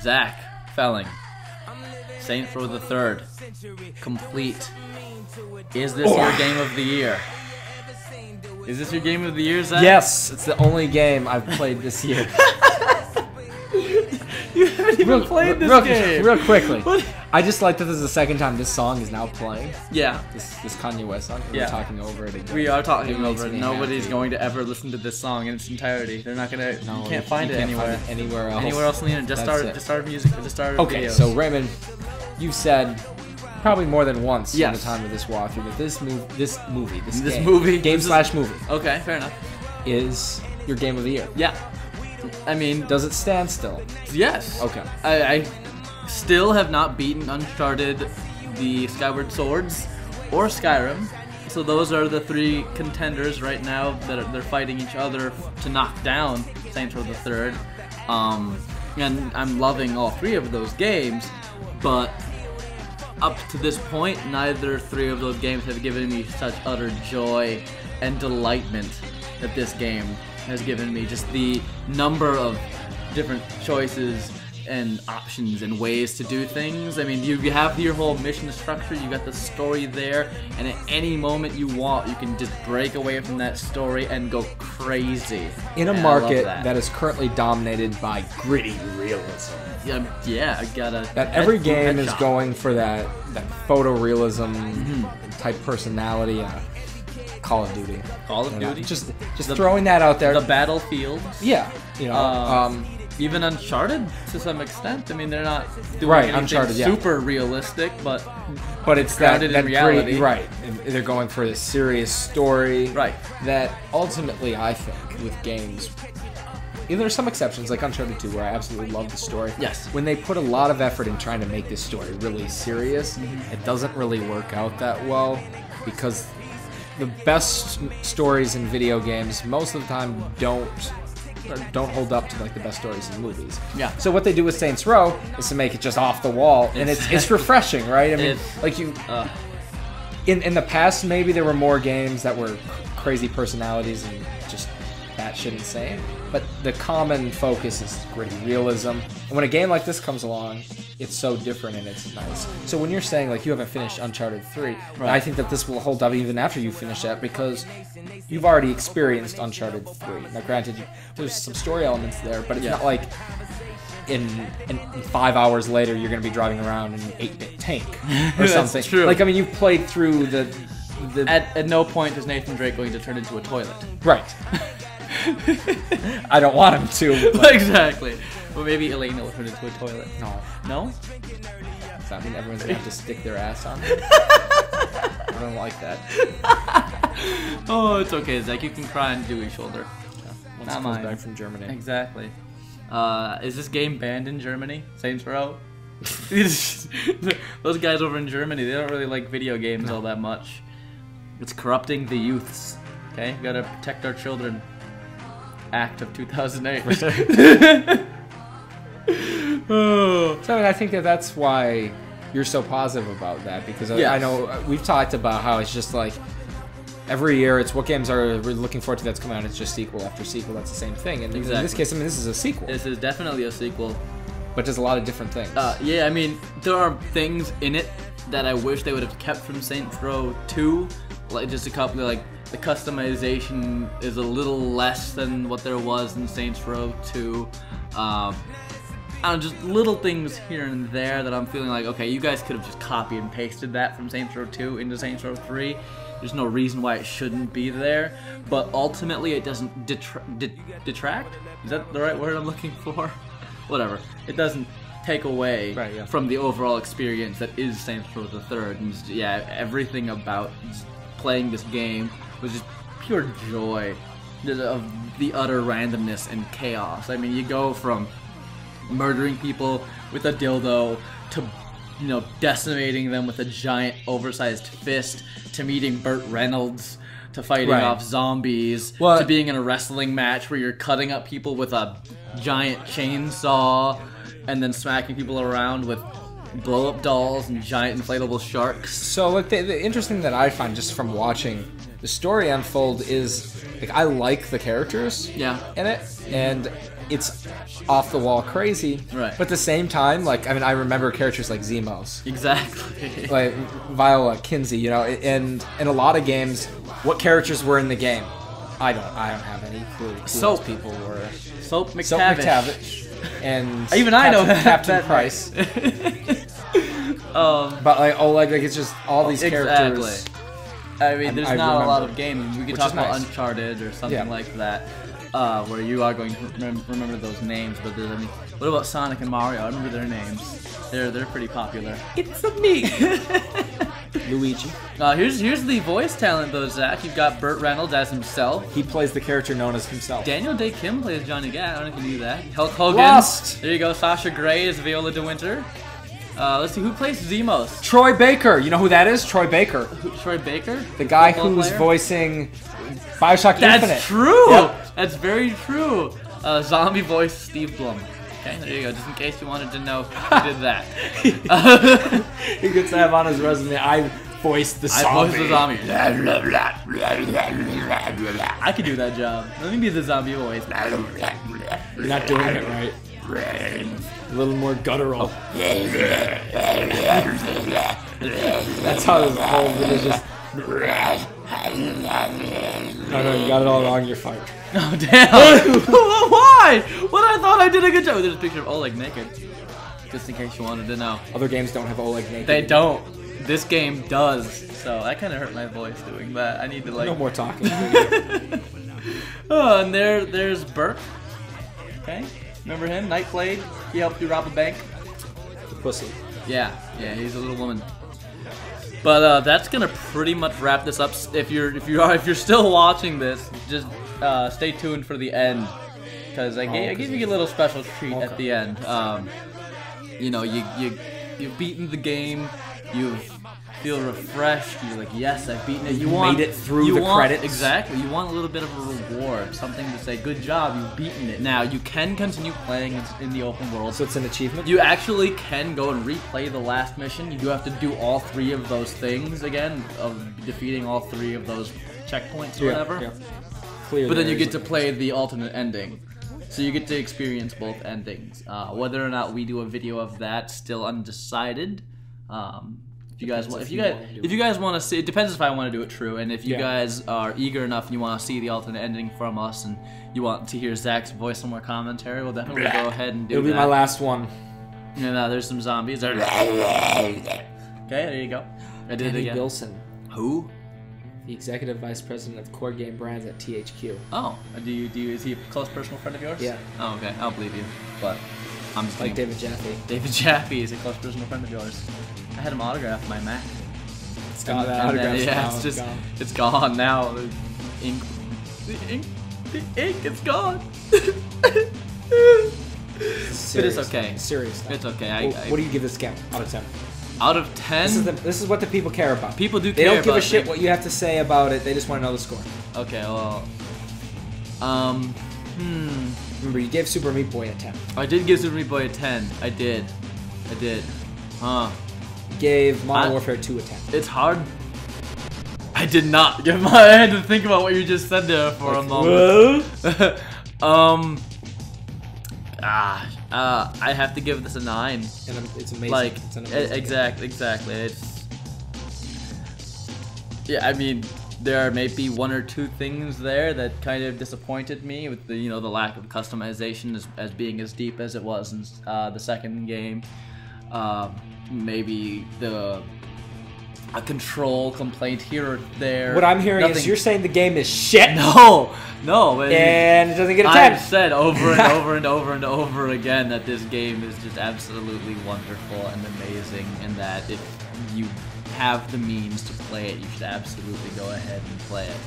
Zach Felling, Saints Row the Third, complete. Is this your game of the year? Is this your game of the year, Zach? Yes, it's the only game I've played this year. You haven't even played this game. Real quickly. What? I just like that this is the second time this song is now playing. Yeah. This Kanye West song. We're talking over it again. We are talking over it. me Nobody's happy. going to ever listen to this song in its entirety. They're not gonna. You can't find it anywhere. Anywhere else. Anywhere else in the internet. Just start music. Just start Okay, videos. so Raymond, you've said probably more than once in Yes. the time of this walkthrough that this movie, This movie, Okay, fair enough. is your game of the year. Yeah. I mean, Does it stand still? yes. Okay. I still have not beaten Uncharted, the Skyward Swords, or Skyrim. So those are the three contenders right now that they're fighting each other to knock down Saints Row the Third. And I'm loving all three of those games, but up to this point, neither three of those games have given me such utter joy and delightment that this game has given me. Just the number of different choices and options and ways to do things. I mean, you have your whole mission structure, you got the story there, and at any moment you want, you can just break away from that story and go crazy. In a And I market love that is currently dominated by gritty realism. Yeah, I gotta. That every game is headshot. going for that photorealism type personality. Call of Duty. Call of Duty? Just throwing that out there. The Battlefield. Yeah, you know. Even Uncharted to some extent. I mean, they're not doing Right, anything Uncharted, yeah. super realistic, but it's that grounded in reality. gritty, right? And they're going for this serious story, Right. That ultimately, I think, with games, there are some exceptions like Uncharted 2, where I absolutely love the story. Yes. When they put a lot of effort in trying to make this story really serious, it doesn't really work out that well because the best stories in video games most of the time don't hold up to like the best stories in movies. Yeah. So what they do with Saints Row is to make it just off the wall, and it's refreshing, right? I mean, like you, in the past maybe there were more games that were crazy personalities and just batshit insane, but the common focus is gritty realism. And when a game like this comes along, it's so different and it's nice. So when you're saying like you haven't finished Uncharted 3, I think that this will hold up even after you finish that because you've already experienced Uncharted 3. Now granted, there's some story elements there, but it's not like in 5 hours later you're going to be driving around in an 8-bit tank or something. That's true. Like, I mean, you've played through the At no point is Nathan Drake going to turn into a toilet. Right. I don't want him to. But Exactly. Well, maybe Elena will turn into a toilet. no. No? Does that mean everyone's going to have to stick their ass on there? I don't like that. Oh, it's okay, Zach. You can cry on Dewey's shoulder. Once Not it comes mine. back from Germany. Exactly. Is this game banned in Germany? Saints Row? Those guys over in Germany, they don't really like video games all that much. It's corrupting the youths. Okay? We gotta protect our children. Act of 2008. Oh. So I mean, I think that's why you're so positive about that, because Yes. I know we've talked about how it's just like every year it's what games are we looking forward to that's coming out. It's just sequel after sequel. That's the same thing. And in this case, I mean, this is a sequel, This is definitely a sequel. but there's a lot of different things. Yeah, I mean, there are things in it that I wish they would have kept from Saints Row 2. Like, just a couple, like, the customization is a little less than what there was in Saints Row 2. I don't know, just little things here and there that I'm feeling like, okay, you guys could have just copy and pasted that from Saints Row 2 into Saints Row 3. There's no reason why it shouldn't be there, but ultimately it doesn't detract? Is that the right word I'm looking for? Whatever. It doesn't take away from the overall experience that is Saints Row the Third. And yeah, everything about playing this game was just pure joy of the utter randomness and chaos. I mean, you go from murdering people with a dildo to, you know, decimating them with a giant oversized fist, to meeting Burt Reynolds, to fighting off zombies, to being in a wrestling match where you're cutting up people with a giant chainsaw and then smacking people around with blow-up dolls and giant inflatable sharks. So like the interesting that I find just from watching the story unfold is like I like the characters in it, and it's off the wall crazy. Right. But at the same time, like, I mean, I remember characters like Zemos. Exactly. Like Viola, Kinsey, you know, and in a lot of games, what characters were in the game? I don't have any clue who those people were. Soap McTavish. And even I know Captain that Price. But like Oleg, like it's just all these characters. I mean, there's not a lot of games. We could talk about nice. Uncharted or something like that, where you are going to remember those names. But I mean, what about Sonic and Mario? I remember their names. They're pretty popular. It's me, Luigi. Here's the voice talent though, Zach. You've got Burt Reynolds as himself. He plays the character known as himself. Daniel Day Kim plays Johnny Gat. I don't know if you knew that. Hulk Hogan. Lost. There you go. Sasha Grey is Viola DeWinter. Let's see who plays Zemos. Troy Baker. You know who that is? Troy Baker. Troy Baker? The guy who's voicing Bioshock Infinite. That's true. Yep. That's very true. Zombie voice Steve Blum. Okay, there you go. Just in case you wanted to know who did that. He gets to have on his resume. I voiced the zombie. I voiced the zombie. I could do that job. Let me be the zombie voice. You're not doing it right. A little more guttural. That's how this whole video is just. No, you got it all wrong. You're fired. Oh damn! Why? What? I thought I did a good job. There's a picture of Oleg naked. Just in case you wanted to know. Other games don't have Oleg naked. They don't. This game does. So that kind of hurt my voice doing that. I need to like. No more talking. Oh, and there's Burt. Okay. Remember him? Nightblade. He helped you rob a bank. The pussy. Yeah, he's a little woman. But that's gonna pretty much wrap this up. If you're still watching this, just stay tuned for the end, because I gave you a little special treat at the end. You know, you've beaten the game. You feel refreshed. You're like, yes, I've beaten it. You made it through the credits. Exactly. You want a little bit of a reward, something to say, good job, you've beaten it. Now, you can continue playing in the open world. So it's an achievement? You actually can go and replay the last mission. You do have to do all 3 of those things again, of defeating all 3 of those checkpoints or whatever. Yeah. But then you get to play the alternate ending. So you get to experience both endings. Whether or not we do a video of that, still undecided. If you guys want to see, it depends if I want to do it true, and if you guys are eager enough and you want to see the alternate ending from us, and you want to hear Zach's voice and more commentary, we'll definitely go ahead and do that. It'll be my last one. And there's some zombies. Okay, there you go. I did it again. Wilson. Who? The executive vice president of core game brands at THQ. Oh, is he a close personal friend of yours? Yeah. Oh, okay. I'll believe you, but I'm just like David Jaffe. David Jaffe is a close personal friend of yours. I had him autograph my Mac. It's gone. It's gone now. The ink, it's gone. But it's okay. Serious. It's okay. What do you give this game out of 10? Out of 10? This is what the people care about. People do care. They don't give a shit what you have to say about it. They just want to know the score. Okay. Well. Remember, you gave Super Meat Boy a 10. I did give Super Meat Boy a 10. I did. Huh. Gave Modern Warfare 2 a 10. It's hard. I did not give I had to think about what you just said there for a moment. I have to give this a 9. And it's amazing. Like, it's an amazing exactly. It's I mean, there may be 1 or 2 things there that kind of disappointed me with the the lack of customization as being as deep as it was in the second game. Maybe a control complaint here or there. What I'm hearing is you're saying the game is shit. No. And it doesn't get a 10. I've said over and over and over and over again that this game is just absolutely wonderful and amazing, and that if you have the means to play it, you should absolutely go ahead and play it.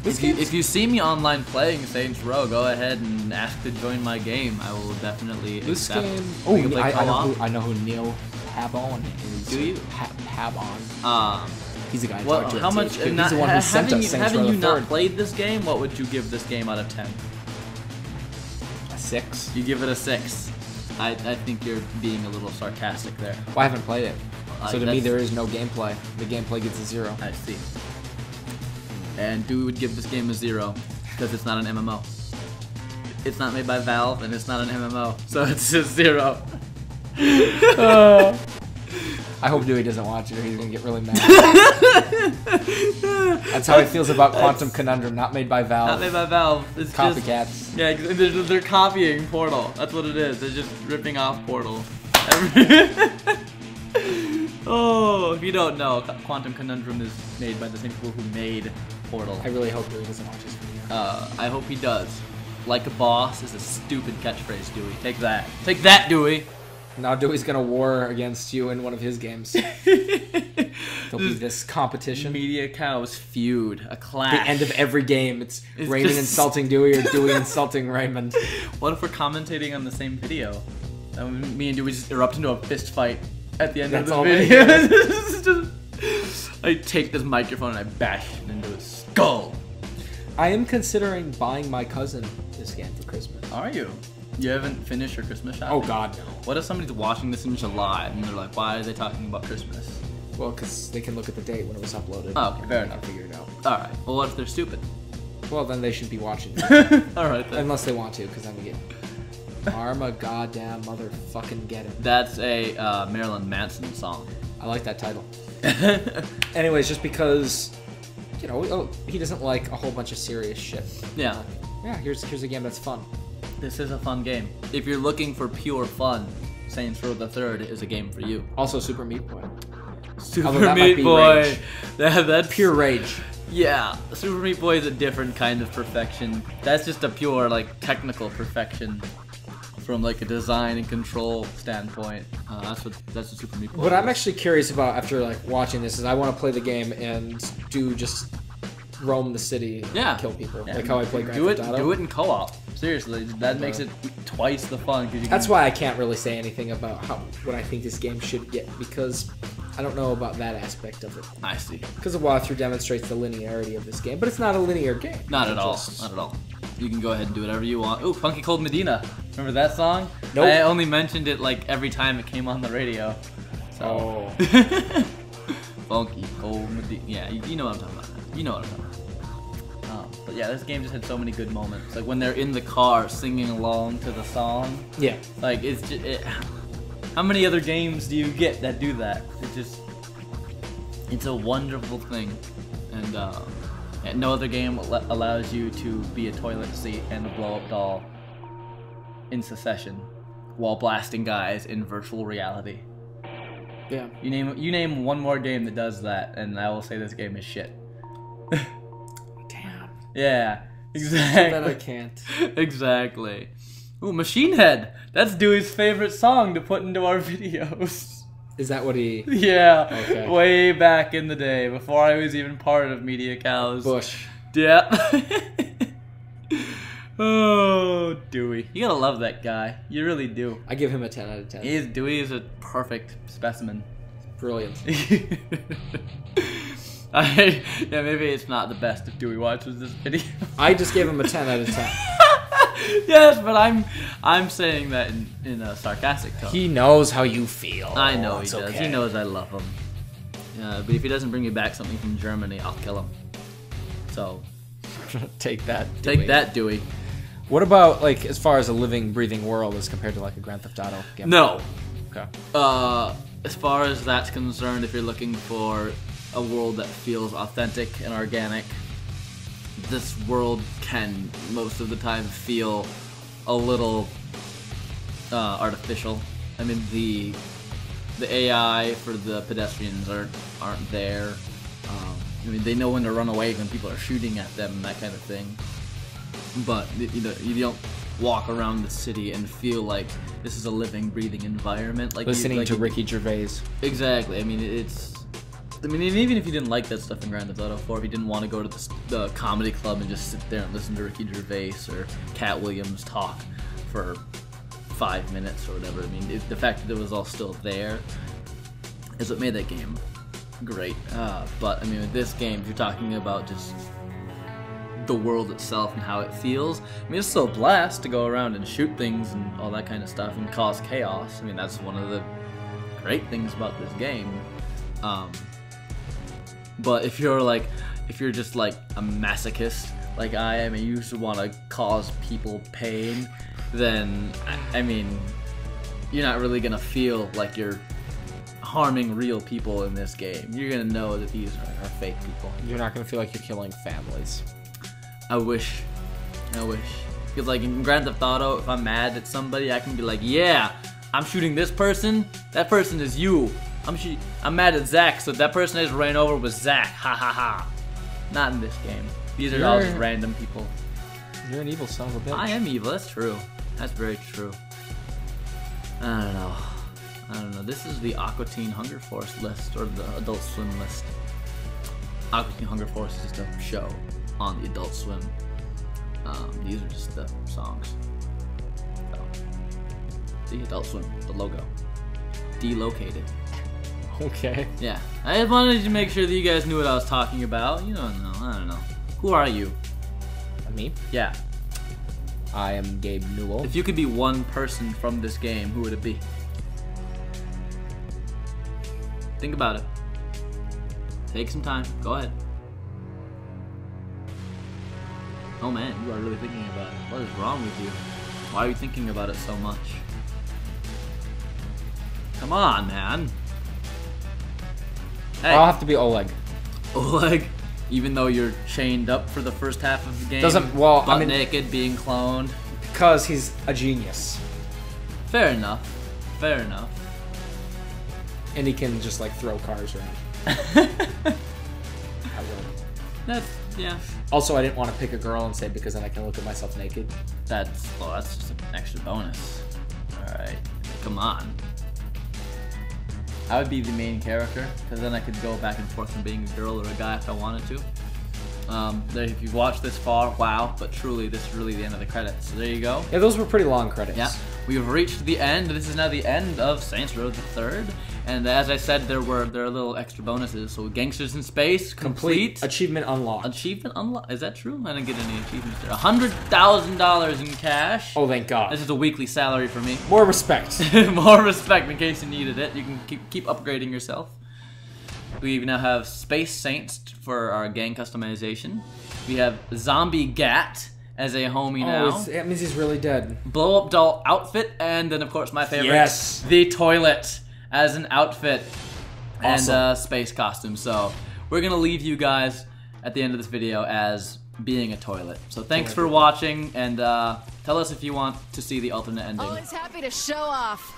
If you see me online playing Saints Row, go ahead and ask to join my game. I will definitely accept. I know who Neil Pabon is. Do you? Pabon. He's the guy. How much? He's the one who sent us Saints Row Haven't you the not third. played this game? What would you give this game out of 10? A 6. You give it a 6. I think you're being a little sarcastic there. Well, I haven't played it. So to me, there is no gameplay. The gameplay gets a 0. I see. And Dewey would give this game a 0 because it's not an MMO. it's not made by Valve, and it's not an MMO, so it's just 0. I hope Dewey doesn't watch it or he's gonna get really mad. That's how he feels about Quantum Conundrum, not made by Valve. Not made by Valve. It's copycats. Just, yeah, they're copying Portal. That's what it is. They're just ripping off Portal. Oh, if you don't know, Quantum Conundrum is made by the same people who made Portal. I really hope Dewey doesn't watch this video. I hope he does. Like a boss is a stupid catchphrase, Dewey. Take that. Take that, Dewey. Now Dewey's gonna war against you in one of his games. There'll be this competition. Media Cows feud, a clash. The end of every game, it's Raymond just... insulting Dewey or Dewey insulting Raymond. What if we're commentating on the same video? And me and Dewey just erupt into a fist fight at the end of the video. I take this microphone and I bash it into his skull. I am considering buying my cousin this game for Christmas. Are you? You haven't finished your Christmas shopping? Oh God, no. What if somebody's watching this in July and they're like, why are they talking about Christmas? Well, because they can look at the date when it was uploaded. Oh, okay, fair enough. Figure it out. Alright, well what if they're stupid? Well, then they should be watching it. Alright then. Unless they want to, because then we get Arma goddamn motherfucking get it. That's a Marilyn Manson song. I like that title. Anyways, just because, you know, he doesn't like a whole bunch of serious shit. Yeah. Yeah, here's a game that's fun. This is a fun game. If you're looking for pure fun, Saints Row the Third is a game for you. Also, Super Meat Boy. Super Meat Boy. Rage. That's pure rage. Yeah, Super Meat Boy is a different kind of perfection. That's just a pure, like, technical perfection from, like, a design and control standpoint. That's what Super Meat Boy What is. I'm actually curious about after, like, watching this is I want to play the game and do just roam the city and kill people. Yeah. Like how I play Grand Theft Auto. Do it in co-op. Seriously, that makes it twice the fun. That's why I can't really say anything about what I think this game should get, because I don't know about that aspect of it. I see. Because the walkthrough demonstrates the linearity of this game, but it's not a linear game. Not at all. Not at all. You can go ahead and do whatever you want. Ooh, Funky Cold Medina. Remember that song? Nope. I only mentioned it like every time it came on the radio. So. Oh. Funky Cold Medina. Yeah, you know what I'm talking about. You know what I'm talking about. But yeah, this game just had so many good moments. Like when they're in the car singing along to the song. Yeah. Like it's just, how many other games do you get that do that? It's a wonderful thing, and no other game allows you to be a toilet seat and a blow-up doll in succession while blasting guys in virtual reality. Yeah. You name one more game that does that, and I will say this game is shit. Yeah, exactly. That I can't. Exactly. Ooh, Machine Head. That's Dewey's favorite song to put into our videos. Is that what he... Yeah. Okay. Way back in the day, before I was even part of Media Cows. Bush. Yeah. Oh, Dewey. You gotta love that guy. You really do. I give him a 10 out of 10. Dewey is a perfect specimen. Brilliant. Yeah, maybe it's not the best if Dewey watches this video. I just gave him a 10 out of 10. Yes, but I'm saying that in a sarcastic tone. He knows how you feel. I know he does. Okay. He knows I love him. Yeah, but if he doesn't bring me back something from Germany, I'll kill him. So, take that, Dewey. Take that, Dewey. What about, like, as far as a living, breathing world as compared to, like, a Grand Theft Auto game? No. Okay. As far as that's concerned, if you're looking for a world that feels authentic and organic, this world can most of the time feel a little artificial. I mean, the AI for the pedestrians aren't there. I mean, they know when to run away when people are shooting at them and that kind of thing. But you don't walk around the city and feel like this is a living, breathing environment. Like listening to Ricky Gervais. Exactly. I mean, even if you didn't like that stuff in Grand Theft Auto 4, if you didn't want to go to the comedy club and just sit there and listen to Ricky Gervais or Cat Williams talk for 5 minutes or whatever, I mean, the fact that it was all still there is what made that game great. But I mean, with this game, if you're talking about just the world itself and how it feels, I mean, it's still a blast to go around and shoot things and all that kind of stuff and cause chaos. I mean, that's one of the great things about this game. But if you're just like a masochist like I am and you just want to cause people pain, then I mean, you're not really gonna feel like you're harming real people in this game. You're gonna know that these are fake people. You're not gonna feel like you're killing families. I wish. Because like in Grand Theft Auto, if I'm mad at somebody, I can be like, yeah, I'm shooting this person. That person is you. I'm mad at Zach, so that person I just ran over was Zach. Ha ha ha. Not in this game. These are all just random people. You're an evil son of a bitch. I am evil. That's true. That's very true. I don't know. This is the Aqua Teen Hunger Force list, or the Adult Swim list. Aqua Teen Hunger Force is just a show on the Adult Swim. These are just the songs. So, the Adult Swim, the logo. Delocated. Okay. Yeah. I just wanted to make sure that you guys knew what I was talking about. You don't know. I don't know. Who are you? Me? Yeah. I am Gabe Newell. If you could be one person from this game, who would it be? Think about it. Take some time. Go ahead. Oh man, you are really thinking about it. What is wrong with you? Why are you thinking about it so much? Come on, man. Hey. I'll have to be Oleg. Oleg? Even though you're chained up for the first half of the game? Butt naked, being cloned? Because he's a genius. Fair enough. Fair enough. And he can just like throw cars around. Yeah. Also, I didn't want to pick a girl and say because then I can look at myself naked. That's just an extra bonus. Alright. Come on. I would be the main character, because then I could go back and forth from being a girl or a guy if I wanted to. If you've watched this far, wow, but truly, this is really the end of the credits. So there you go. Yeah, those were pretty long credits. Yeah, we've reached the end. This is now the end of Saints Row the Third. And as I said, there are little extra bonuses. So Gangsters in Space, complete. Achievement unlocked. Achievement unlocked. Is that true? I didn't get any achievements there. $100,000 in cash. Oh, thank God. This is a weekly salary for me. More respect. More respect in case you needed it. You can keep upgrading yourself. We now have Space Saints for our gang customization. We have Zombie Gat as a homie now. That means he's really dead. Blow Up Doll outfit, and then of course my favorite, yes, the toilet as an outfit. Awesome. And space costume. So we're gonna leave you guys at the end of this video as being a toilet. So thanks for watching, and tell us if you want to see the alternate ending. Always happy to show off.